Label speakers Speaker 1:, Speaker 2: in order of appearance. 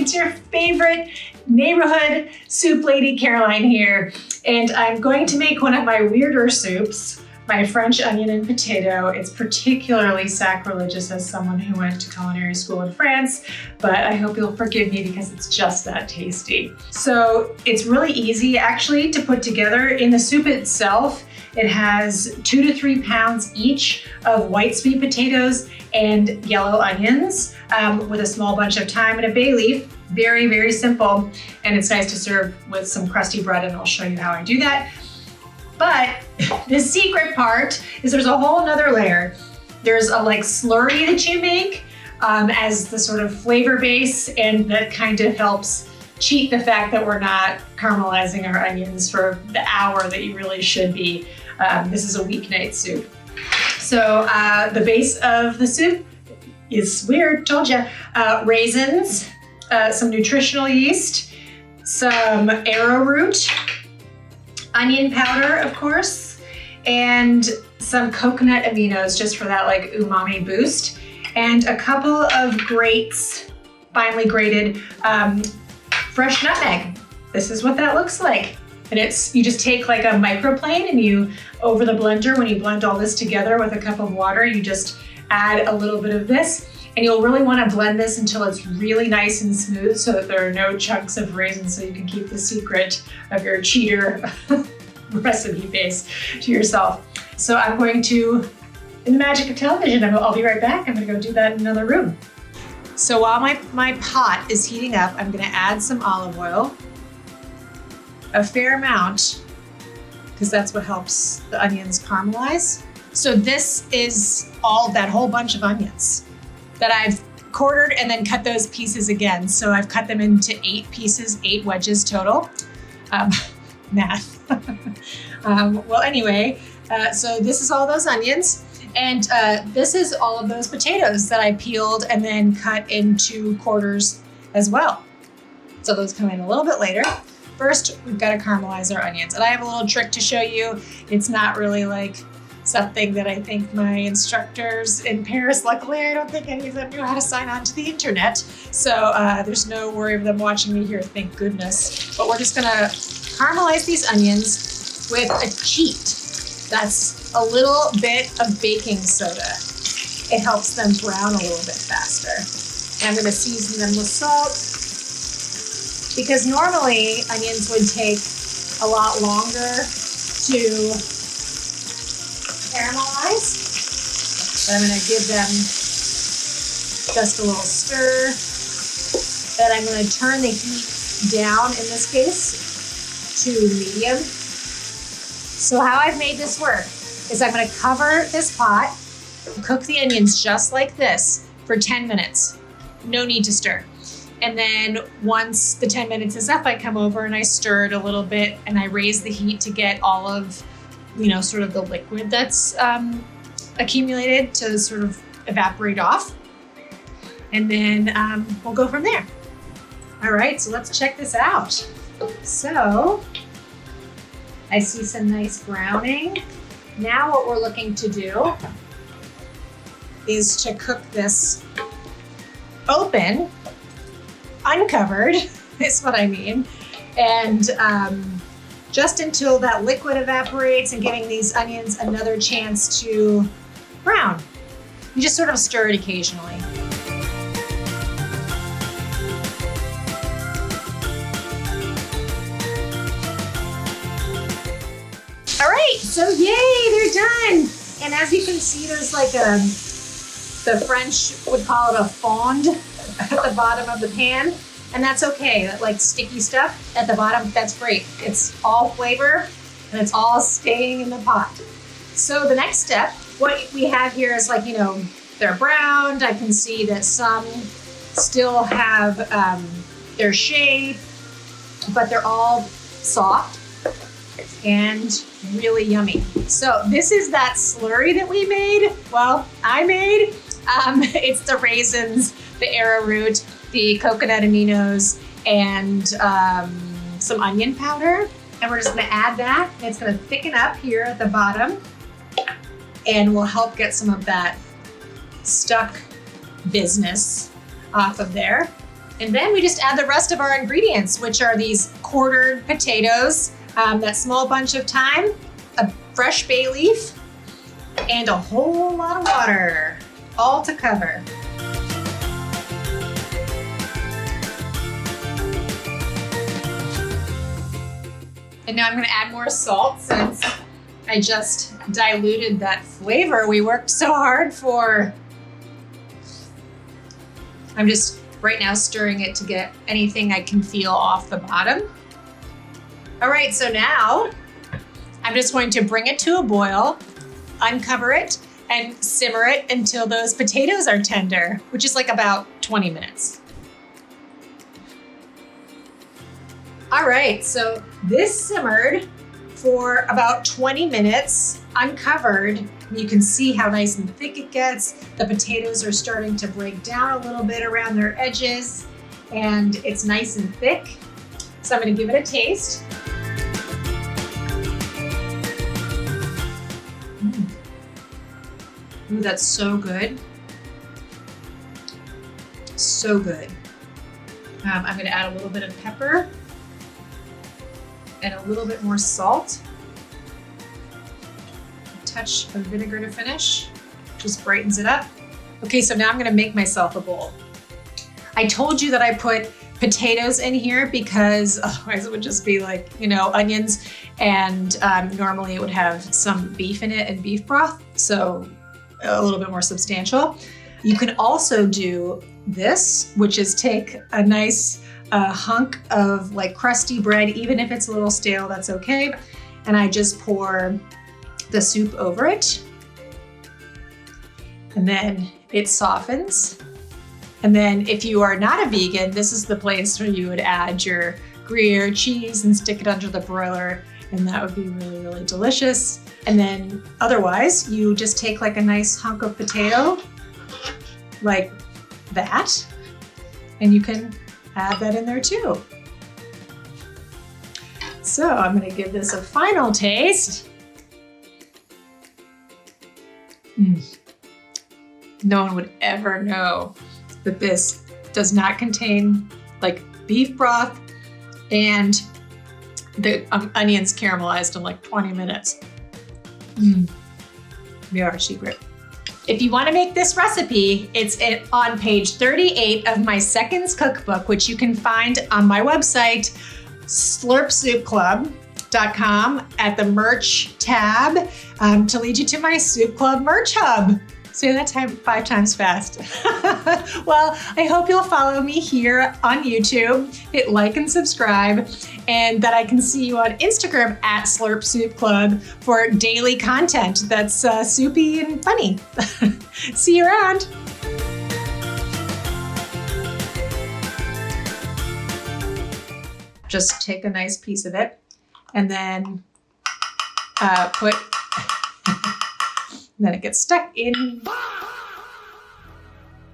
Speaker 1: It's your favorite neighborhood soup lady, Caroline here. And I'm going to make one of my weirder soups, my French onion and potato. It's particularly sacrilegious as someone who went to culinary school in France, but I hope you'll forgive me because it's just that tasty. So it's really easy actually to put together. In the soup itself, it has 2 to 3 pounds each of white sweet potatoes and yellow onions with a small bunch of thyme and a bay leaf. Very, very simple. And it's nice to serve with some crusty bread, and I'll show you how I do that. But the secret part is there's a whole nother layer. There's a slurry that you make as the sort of flavor base, and that kind of helps cheat the fact that we're not caramelizing our onions for the hour that you really should be. This is a weeknight soup. So the base of the soup is weird, told you. Raisins, some nutritional yeast, some arrowroot, onion powder, of course, and some coconut aminos just for that umami boost, and a couple of grates, finely grated, fresh nutmeg. This is what that looks like. And you just take a microplane and you, over the blender, when you blend all this together with a cup of water, you just add a little bit of this. And you'll really want to blend this until it's really nice and smooth so that there are no chunks of raisins, so you can keep the secret of your cheater recipe base to yourself. So I'm going to, in the magic of television, I'll be right back. I'm going to go do that in another room. So while my pot is heating up, I'm going to add some olive oil, a fair amount, because that's what helps the onions caramelize. So this is that whole bunch of onions that I've quartered and then cut those pieces again. So I've cut them into 8 pieces, 8 wedges total. Math. Well, anyway, so this is all those onions. And this is all of those potatoes that I peeled and then cut into quarters as well. So those come in a little bit later. First, we've got to caramelize our onions. And I have a little trick to show you. It's not really something that I think my instructors in Paris, luckily I don't think any of them knew how to sign on to the internet. So there's no worry of them watching me here, thank goodness. But we're just gonna caramelize these onions with a cheat. That's a little bit of baking soda. It helps them brown a little bit faster. And I'm gonna season them with salt, because normally onions would take a lot longer to caramelize. But I'm gonna give them just a little stir. Then I'm gonna turn the heat down, in this case, to medium. So how I've made this work is I'm gonna cover this pot, cook the onions just like this for 10 minutes. No need to stir. And then once the 10 minutes is up, I come over and I stir it a little bit and I raise the heat to get all of, sort of the liquid that's accumulated to sort of evaporate off. And then we'll go from there. All right, so let's check this out. So I see some nice browning. Now what we're looking to do is to cook this open, uncovered, is what I mean. And just until that liquid evaporates and giving these onions another chance to brown. You just sort of stir it occasionally. All right, so yay, they're done. And as you can see, there's the French would call it a fond at the bottom of the pan. And that's okay, that sticky stuff at the bottom, that's great. It's all flavor and it's all staying in the pot. So the next step, what we have here is they're browned. I can see that some still have their shape, but they're all soft and really yummy. So this is that slurry that we made. Well, I made. It's the raisins, the arrowroot, the coconut aminos, and some onion powder. And we're just gonna add that. It's gonna thicken up here at the bottom and will help get some of that stuck business off of there. And then we just add the rest of our ingredients, which are these quartered potatoes, that small bunch of thyme, a fresh bay leaf, and a whole lot of water, all to cover. And now I'm gonna add more salt since I just diluted that flavor we worked so hard for. I'm just right now stirring it to get anything I can feel off the bottom. All right, so now I'm just going to bring it to a boil, uncover it, and simmer it until those potatoes are tender, which is like about 20 minutes. All right, so this simmered for about 20 minutes, uncovered. You can see how nice and thick it gets. The potatoes are starting to break down a little bit around their edges, and it's nice and thick. So I'm gonna give it a taste. Ooh, that's so good. So good. I'm gonna add a little bit of pepper and a little bit more salt. A touch of vinegar to finish, just brightens it up. Okay, so now I'm gonna make myself a bowl. I told you that I put potatoes in here because otherwise it would just be like, you know, onions, and normally it would have some beef in it and beef broth, so a little bit more substantial. You can also do this, which is take a nice hunk of like crusty bread, even if it's a little stale, that's okay. And I just pour the soup over it. And then it softens. And then if you are not a vegan, this is the place where you would add your Gruyere cheese and stick it under the broiler. And that would be really, really delicious. And then otherwise, you just take like a nice hunk of potato, like that, and you can add that in there too. So I'm gonna give this a final taste. No one would ever know that this does not contain like beef broth, and the onions caramelized in like 20 minutes. We are a secret. If you want to make this recipe, it's on page 38 of my Seconds Cookbook, which you can find on my website, slurpsoupclub.com, at the merch tab, to lead you to my Soup Club merch hub. Say that 5 times fast. Well, I hope you'll follow me here on YouTube, hit like and subscribe, and that I can see you on Instagram at Slurp Soup Club for daily content that's soupy and funny. See you around. Just take a nice piece of it and then then it gets stuck in